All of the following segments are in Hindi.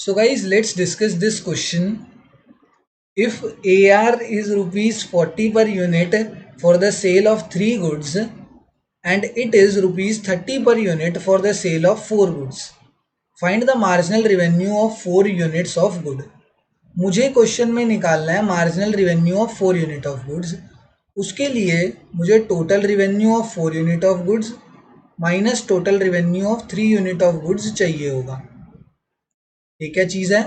So guys, let's discuss this question. If AR is rupees 40 per unit for the sale of 3 goods and it is rupees 30 per unit for the sale of 4 goods, find the marginal revenue of 4 units of good. मुझे क्वेश्चन में निकालना है marginal revenue of 4 unit of goods. उसके लिए मुझे total revenue of 4 unit of goods minus total revenue of 3 unit of goods चाहिए होगा. ये क्या चीज़ है?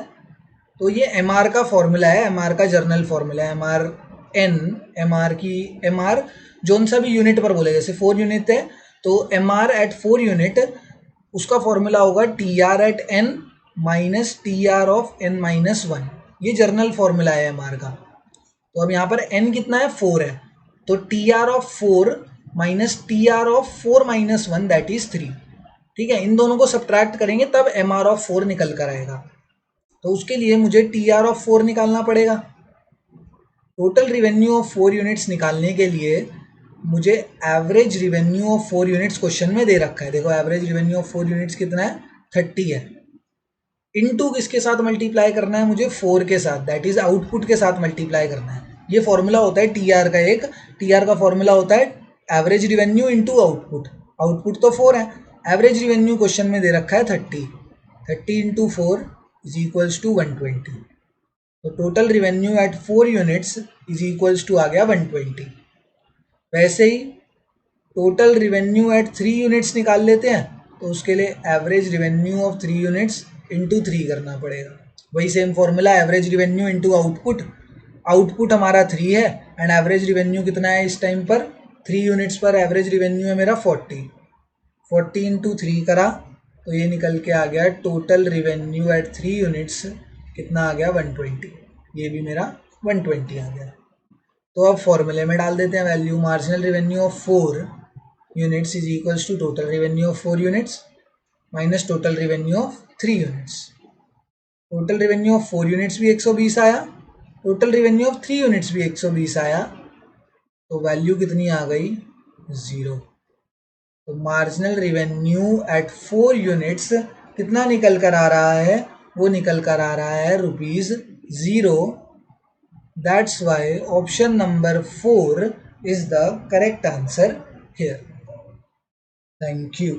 तो ये एम आर का फॉर्मूला है, एम आर का जर्नल फॉर्मूला है. M R N, M R जोन सा भी यूनिट पर बोले, जैसे 4 यूनिट है तो एम आर एट 4 यूनिट, उसका फॉर्मूला होगा T R at N minus T R of N minus 1. ये जर्नल फॉर्मूला है एम आर का. तो अब यहाँ पर एन कितना है? 4 है. तो T R of 4 minus T R of 4 minus 1 that is 3. ठीक है, इन दोनों को सब्ट्रैक्ट करेंगे तब एम आर ऑफ 4 निकल कर आएगा. तो उसके लिए मुझे टी आर ऑफ 4 निकालना पड़ेगा. टोटल रिवेन्यू ऑफ 4 यूनिट्स निकालने के लिए मुझे average revenue of 4 units question में दे रखा है. देखो एवरेज रिवेन्यू ऑफ 4 यूनिट्स कितना है? 30 है. इनटू किसके साथ मल्टीप्लाई करना है? मुझे 4 के साथ, दैट इज आउटपुट के साथ मल्टीप्लाई करना है. ये फॉर्मूला होता है टी आर का. एक टी आर का फॉर्मूला होता है average revenue into output. Output तो 4 है, एवरेज रिवेन्यू क्वेश्चन में दे रखा है 30. 30 इंटू 4 इज इक्वल्स टू 120. तो total revenue at 4 units is equals to आ गया 120. वैसे ही टोटल रिवेन्यू एट 3 यूनिट्स निकाल लेते हैं. तो उसके लिए average revenue of 3 units into 3 करना पड़ेगा. वही same formula, average revenue into output. Output हमारा 3 है एंड एवरेज रिवेन्यू कितना है इस टाइम पर? 3 यूनिट्स पर एवरेज रिवेन्यू है मेरा 40. 40 इंटू 3 करा तो ये निकल के आ गया टोटल रिवेन्यू एट 3 यूनिट्स कितना आ गया? 120. ये भी मेरा 120 आ गया. तो अब फॉर्मूले में डाल देते हैं value. Marginal revenue of 4 units is equals to total revenue of 4 units minus total revenue of 3 units. Total revenue of 4 units भी 120 आया, टोटल रिवेन्यू ऑफ 3 यूनिट्स भी 120 आया. तो वैल्यू कितनी आ गई? 0. तो मार्जिनल रिवेन्यू एट 4 यूनिट्स कितना निकल कर आ रहा है? वो निकल कर आ रहा है ₹0. That's why option number 4 is the correct answer here. Thank you.